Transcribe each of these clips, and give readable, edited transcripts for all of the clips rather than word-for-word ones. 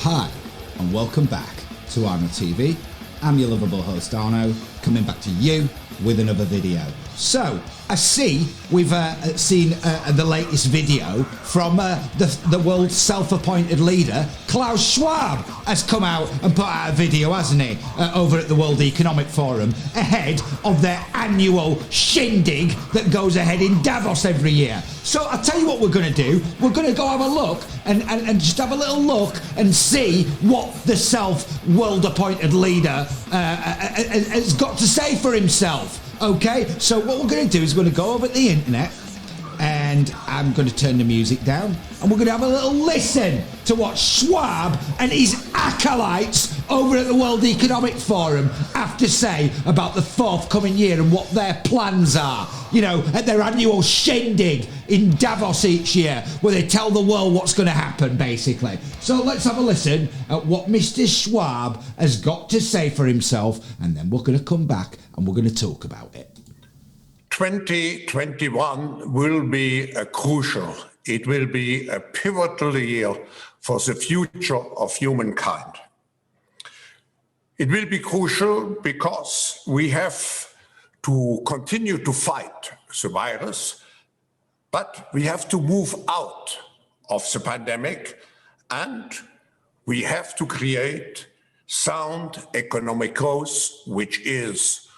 Hi, and welcome back to Arno TV. I'm your lovable host Arno, coming back to you with another video. So, I see we've seen the latest video from the world's self-appointed leader, Klaus Schwab, has come out and put out a video, hasn't he, over at the World Economic Forum, ahead of their annual shindig that goes ahead in Davos every year. So I'll tell you what we're going to do. We're going to go have a look and just have a little look and see what the world-appointed leader has got to say for himself. Okay, so what we're going to do is we're going to go over to the internet and I'm going to turn the music down and we're going to have a little listen to what Schwab and his acolytes over at the World Economic Forum have to say about the forthcoming year and what their plans are, you know, at their annual shindig in Davos each year, where they tell the world what's going to happen, basically. So let's have a listen at what Mr. Schwab has got to say for himself, and then we're going to come back and we're going to talk about it. 2021 will be crucial. It will be a pivotal year for the future of humankind. It will be crucial because we have to continue to fight the virus, but we have to move out of the pandemic and we have to create sound economic growth, which is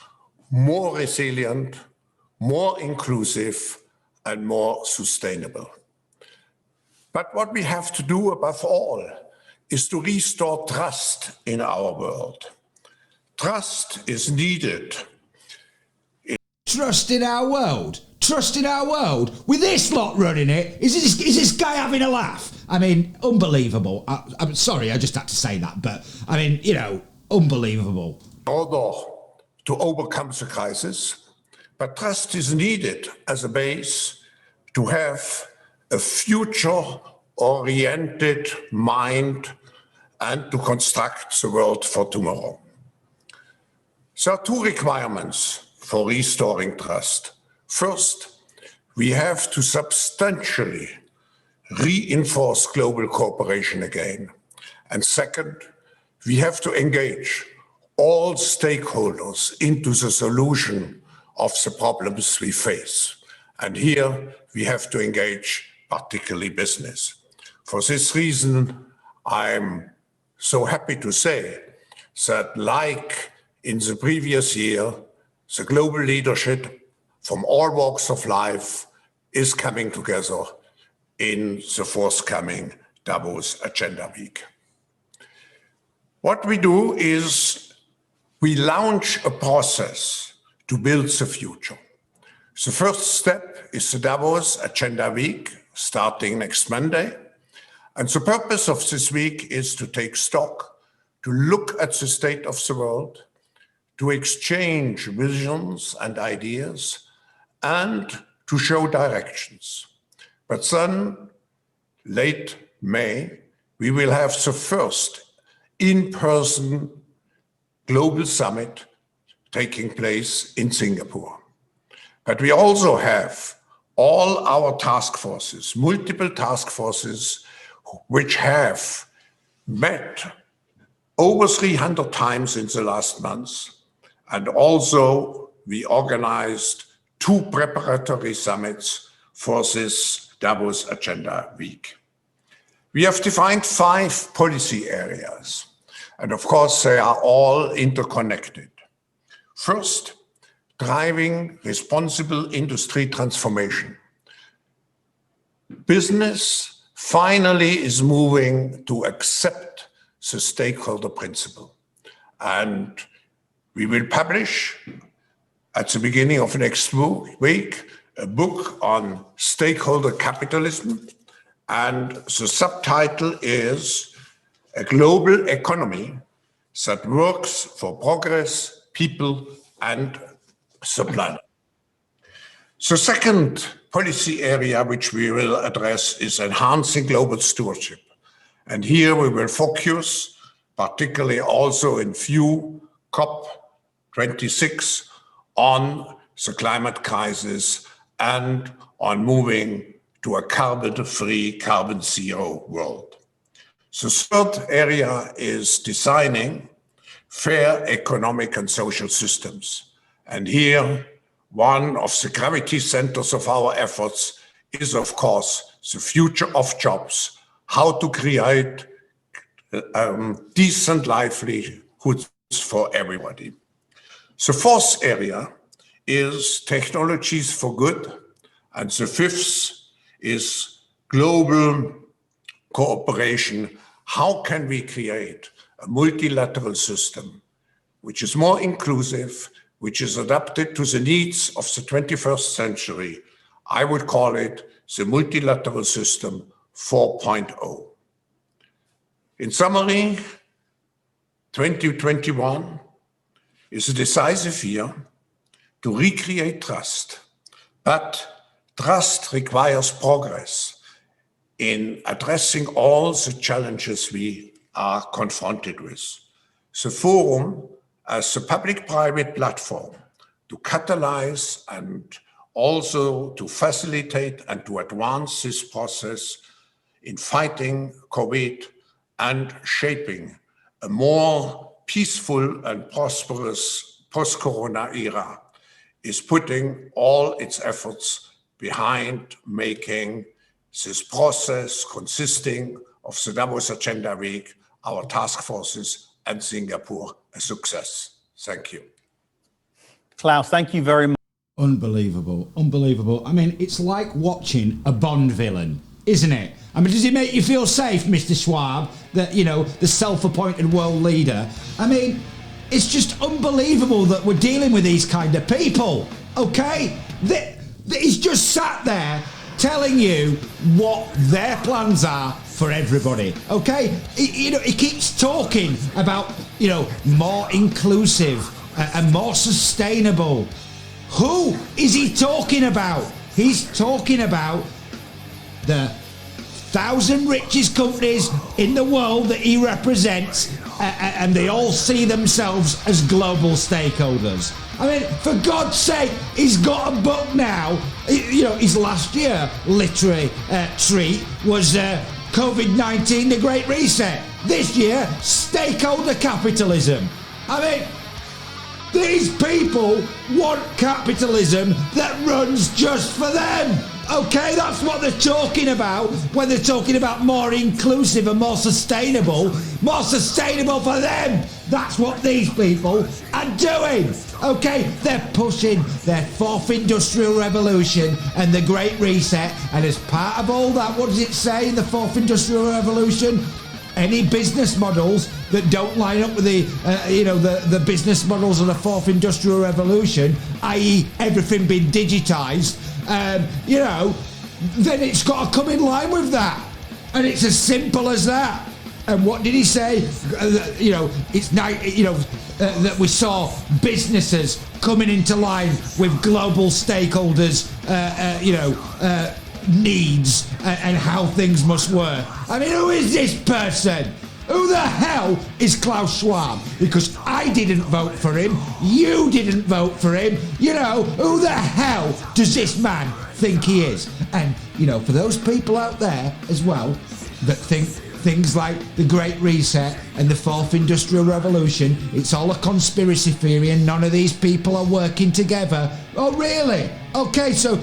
more resilient, more inclusive, and more sustainable. But what we have to do above all is to restore trust in our world. Trust is needed. Trust in our world? Trust in our world? With this lot running it? Is this guy having a laugh? I mean, unbelievable. I'm sorry, I just had to say that, but I mean, you know, unbelievable. Order to overcome the crisis, but trust is needed as a base to have a future-oriented mind and to construct the world for tomorrow. There are two requirements for restoring trust. First, we have to substantially reinforce global cooperation again. And second, we have to engage all stakeholders into the solution of the problems we face. And here we have to engage particularly business. For this reason, I'm so happy to say that, like in the previous year, the global leadership from all walks of life is coming together in the forthcoming Davos Agenda Week. What we do is we launch a process to build the future. The first step is the Davos Agenda Week, starting next Monday. And the purpose of this week is to take stock, to look at the state of the world, to exchange visions and ideas, and to show directions. But then, late May, we will have the first in-person global summit taking place in Singapore. But we also have all our task forces, multiple task forces, which have met over 300 times in the last months. And also we organized 2 preparatory summits for this Davos Agenda Week. We have defined 5 policy areas, and of course they are all interconnected. First, driving responsible industry transformation. Business finally is moving to accept the stakeholder principle. And we will publish at the beginning of next week a book on stakeholder capitalism. And the subtitle is A Global Economy That Works for Progress, People, and the Planet. The second policy area which we will address is enhancing global stewardship. And here we will focus, particularly also in view COP26, on the climate crisis and on moving to a carbon-free, carbon-zero world. The third area is designing fair economic and social systems. And here, one of the gravity centers of our efforts is, of course, the future of jobs, how to create decent livelihoods for everybody. The fourth area is technologies for good, and the fifth is global cooperation. How can we create a multilateral system which is more inclusive, which is adapted to the needs of the 21st century? I would call it the multilateral system 4.0. In summary, 2021 is a decisive year to recreate trust, but trust requires progress in addressing all the challenges we are confronted with. The forum as a public-private platform to catalyze and also to facilitate and to advance this process in fighting COVID and shaping a more peaceful and prosperous post-corona era is putting all its efforts behind making this process consisting of the Davos Agenda Week, our task forces, and Singapore a success. Thank you. Klaus, thank you very much. Unbelievable, unbelievable. I mean, it's like watching a Bond villain, isn't it? I mean, does it make you feel safe, Mr. Schwab, that, you know, the self-appointed world leader? I mean, it's just unbelievable that we're dealing with these kind of people, okay? He's just sat there telling you what their plans are for everybody, okay? He keeps talking about, you know, more inclusive and more sustainable. Who is he talking about? He's talking about the 1,000 richest companies in the world that he represents, and they all see themselves as global stakeholders. I mean, for God's sake, he's got a book now. You know, his last year literary treat was COVID-19, The Great Reset. This year, stakeholder capitalism. I mean, these people want capitalism that runs just for them. Okay, that's what they're talking about when they're talking about more inclusive and more sustainable for them. That's what these people are doing. Okay, they're pushing their fourth industrial revolution and the Great Reset, and as part of all that, what does it say in the fourth industrial revolution? Any business models that don't line up with the business models of the fourth industrial revolution, i.e. everything being digitized, then it's got to come in line with that. And it's as simple as that. And what did he say? It's now, that we saw businesses coming into line with global stakeholders, needs and how things must work. I mean, who is this person? Who the hell is Klaus Schwab? Because I didn't vote for him. You didn't vote for him. You know, who the hell does this man think he is? And, for those people out there as well that think things like the Great Reset and the Fourth Industrial Revolution, it's all a conspiracy theory and none of these people are working together. Oh, really? Okay, so,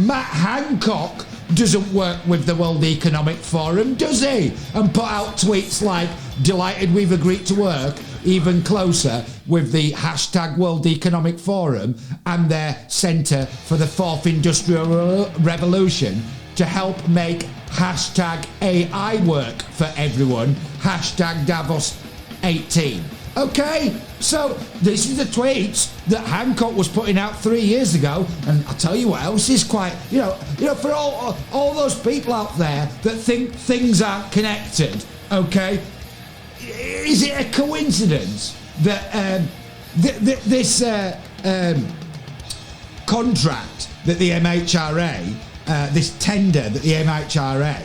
Matt Hancock doesn't work with the World Economic Forum, does he? And put out tweets like, delighted we've agreed to work even closer with the hashtag World Economic Forum and their Centre for the Fourth Industrial Revolution to help make hashtag AI work for everyone, hashtag Davos 18. Okay, so this is the tweets that Hancock was putting out 3 years ago, and I'll tell you what else is quite, for all those people out there that think things aren't connected, okay, is it a coincidence that this contract that the MHRA, this tender that the MHRA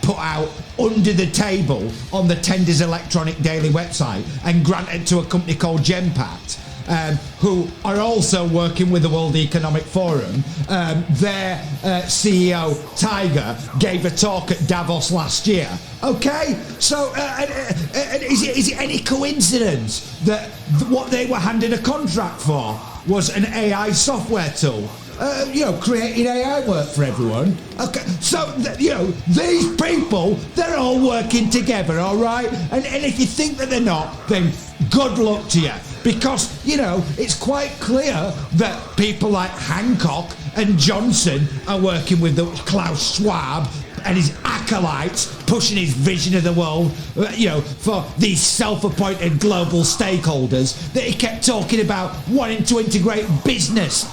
put out under the table on the Tenders Electronic Daily website and granted to a company called Genpact, who are also working with the World Economic Forum. Their CEO, Tiger, gave a talk at Davos last year. Okay, so is it any coincidence that what they were handed a contract for was an AI software tool? Creating AI work for everyone. Okay, so, these people, they're all working together, all right? And if you think that they're not, then good luck to you. Because, it's quite clear that people like Hancock and Johnson are working with the Klaus Schwab and his acolytes, pushing his vision of the world, for these self-appointed global stakeholders that he kept talking about wanting to integrate business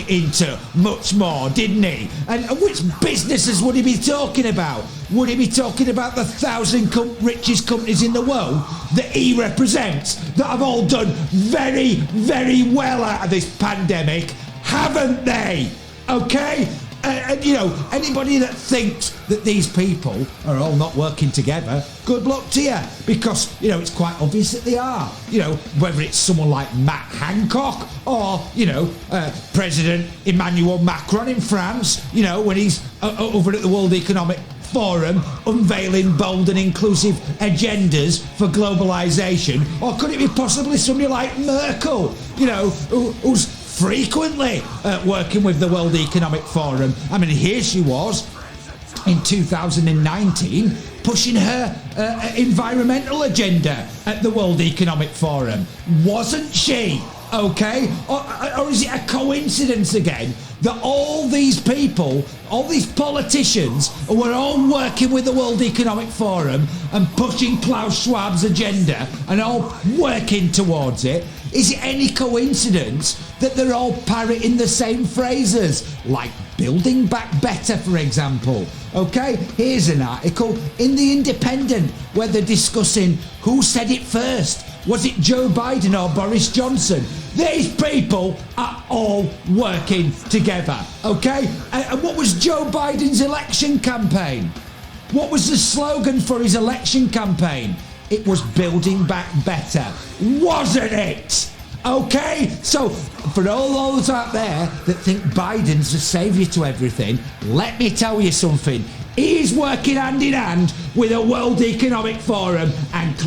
into much more, didn't he? And which businesses would he be talking about? Would he be talking about the 1,000 richest companies in the world that he represents, that have all done very, very well out of this pandemic, haven't they? Okay? Anybody that thinks that these people are all not working together, good luck to you, because, it's quite obvious that they are. Whether it's someone like Matt Hancock or, President Emmanuel Macron in France, when he's over at the World Economic Forum unveiling bold and inclusive agendas for globalisation, or could it be possibly somebody like Merkel, who's frequently working with the World Economic Forum? I mean, here she was in 2019 pushing her environmental agenda at the World Economic Forum, wasn't she? Okay, or is it a coincidence again that all these people, all these politicians, were all working with the World Economic Forum and pushing Klaus Schwab's agenda and all working towards it? Is it any coincidence that they're all parroting the same phrases, like building back better, for example? Okay, here's an article in The Independent where they're discussing who said it first. Was it Joe Biden or Boris Johnson? These people are all working together, okay? And what was Joe Biden's election campaign? What was the slogan for his election campaign? It was building back better, wasn't it? Okay, so for all those out there that think Biden's the saviour to everything, let me tell you something. He's working hand in hand with the World Economic Forum and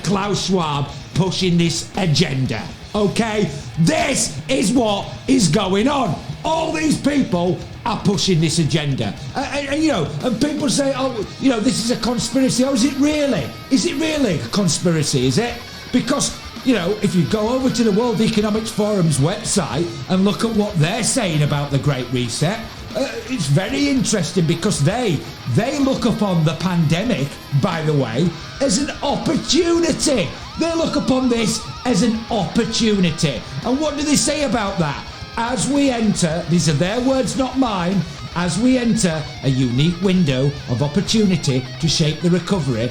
Klaus Schwab pushing this agenda. Okay, this is what is going on. All these people are pushing this agenda. And people say, this is a conspiracy. Oh, is it really? Is it really a conspiracy, is it? Because, if you go over to the World Economic Forum's website and look at what they're saying about the Great Reset, it's very interesting because they look upon the pandemic, by the way, as an opportunity. They look upon this as an opportunity. And what do they say about that? As we enter, these are their words, not mine, as we enter a unique window of opportunity to shape the recovery,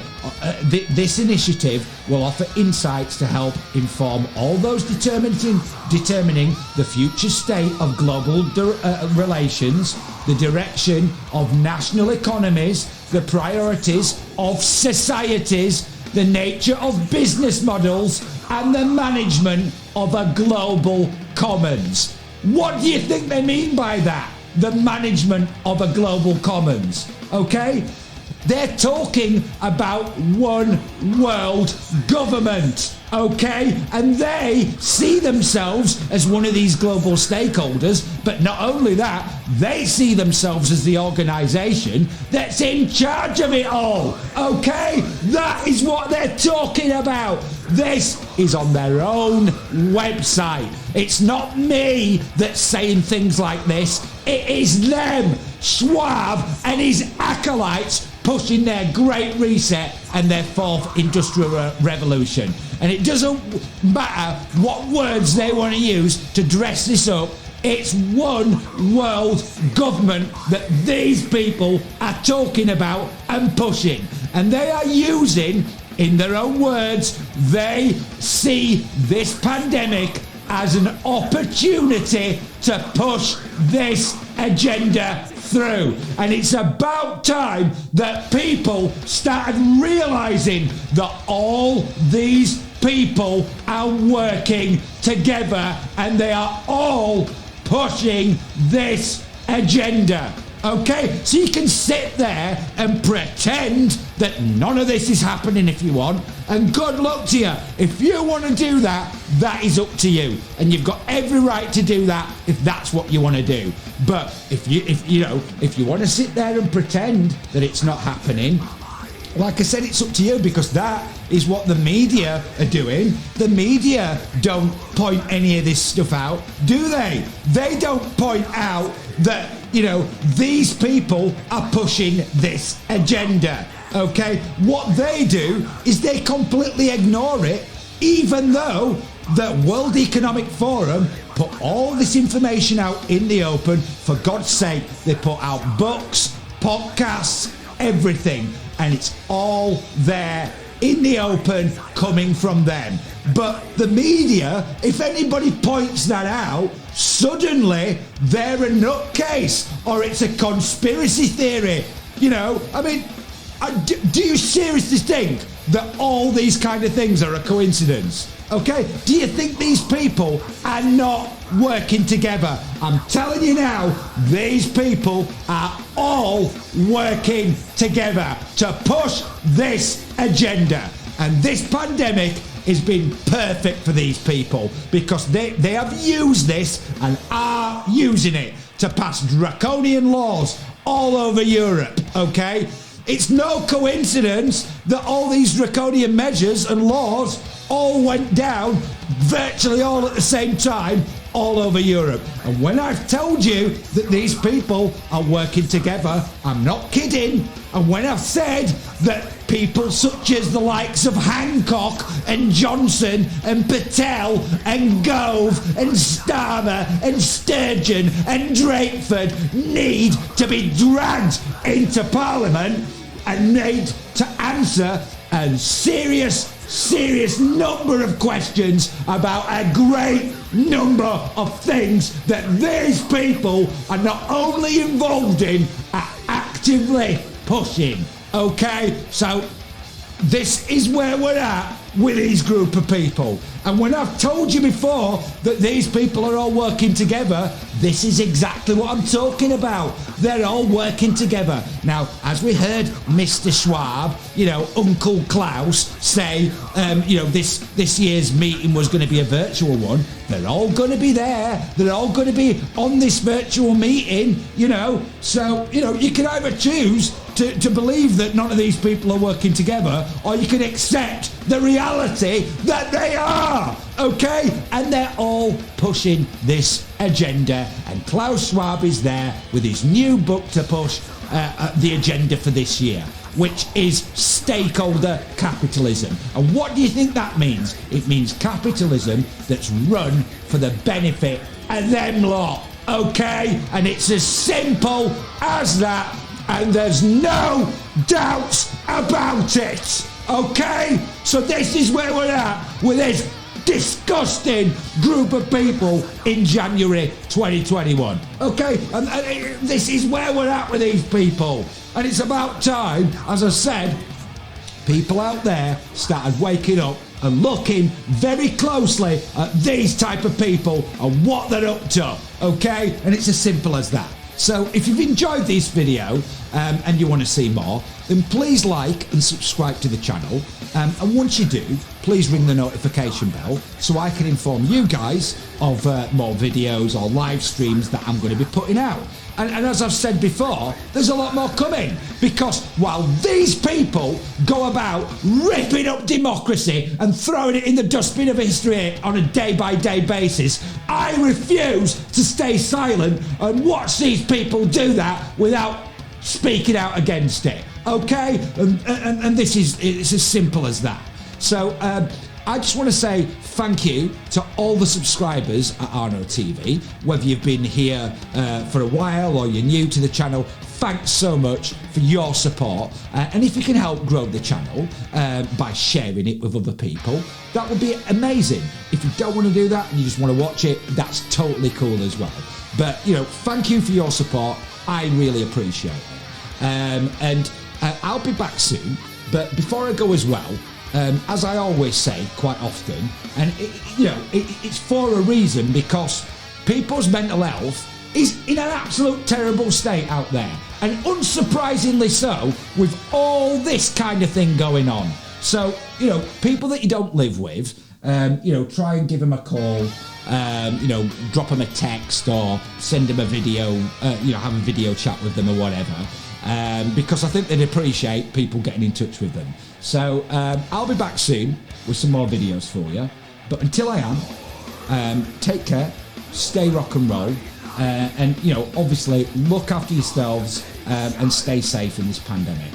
this initiative will offer insights to help inform all those determining the future state of global relations, the direction of national economies, the priorities of societies, the nature of business models, and the management of a global commons. What do you think they mean by that? The management of a global commons, okay? They're talking about one world government, okay? And they see themselves as one of these global stakeholders, but not only that, they see themselves as the organisation that's in charge of it all, okay? That is what they're talking about. This is on their own website. It's not me that's saying things like this. It is them, Schwab and his acolytes, pushing their Great Reset and their fourth industrial revolution. And it doesn't matter what words they want to use to dress this up. It's one world government that these people are talking about and pushing. And they are using, in their own words, they see this pandemic as an opportunity to push this agenda through. And it's about time that people started realising that all these people are working together and they are all pushing this agenda. Okay, so you can sit there and pretend that none of this is happening if you want, and good luck to you. If you want to do that, that is up to you, and you've got every right to do that if that's what you want to do. But if you want to sit there and pretend that it's not happening, like I said, it's up to you, because that is what the media are doing. The media don't point any of this stuff out, do they? They don't point out that, these people are pushing this agenda, okay? What they do is they completely ignore it, even though the World Economic Forum put all this information out in the open. For God's sake, they put out books, podcasts, everything, and it's all there in the open coming from them. But the media, if anybody points that out, suddenly they're a nutcase, or it's a conspiracy theory. Do you seriously think that all these kind of things are a coincidence? Okay? Do you think these people are not working together? I'm telling you now, these people are all working together to push this agenda. And this pandemic has been perfect for these people, because they have used this and are using it to pass draconian laws all over Europe, okay? It's no coincidence that all these draconian measures and laws all went down virtually all at the same time all over Europe. And when I've told you that these people are working together, I'm not kidding. And when I've said that people such as the likes of Hancock and Johnson and Patel and Gove and Starmer and Sturgeon and Drakeford need to be dragged into Parliament and need to answer a serious number of questions about a great number of things that these people are not only involved in, are actively pushing. Okay, so this is where we're at with these group of people. And when I've told you before that these people are all working together, this is exactly what I'm talking about. They're all working together. Now, as we heard Mr. Schwab, Uncle Klaus say, this year's meeting was going to be a virtual one. They're all going to be there. They're all going to be on this virtual meeting, So, you can either choose to believe that none of these people are working together, or you can accept the reality that they are, okay? And they're all pushing this agenda, and Klaus Schwab is there with his new book to push the agenda for this year, which is stakeholder capitalism. And what do you think that means? It means capitalism that's run for the benefit of them lot, okay? And it's as simple as that, and there's no doubts about it, okay? So this is where we're at with this disgusting group of people in January 2021, okay? And this is where we're at with these people. And it's about time, as I said, people out there started waking up and looking very closely at these type of people and what they're up to, okay? And it's as simple as that. So if you've enjoyed this video and you want to see more, then please like and subscribe to the channel. And once you do, please ring the notification bell so I can inform you guys of more videos or live streams that I'm going to be putting out. And as I've said before, there's a lot more coming, because while these people go about ripping up democracy and throwing it in the dustbin of history on a day-by-day basis, I refuse to stay silent and watch these people do that without speaking out against it, okay? And this is, it's as simple as that. So I just want to say thank you to all the subscribers at Arno TV, whether you've been here for a while or you're new to the channel. Thanks so much for your support, and if you can help grow the channel by sharing it with other people, that would be amazing. If you don't want to do that and you just want to watch it, that's totally cool as well. But thank you for your support. I really appreciate it. And I'll be back soon, but before I go as well, as I always say quite often, and it's for a reason, because people's mental health is in an absolute terrible state out there, and unsurprisingly so, with all this kind of thing going on. So, people that you don't live with, try and give them a call, drop them a text or send them a video, have a video chat with them or whatever, because I think they'd appreciate people getting in touch with them. So I'll be back soon with some more videos for you. But until I am, take care, stay rock and roll, and obviously look after yourselves and stay safe in this pandemic.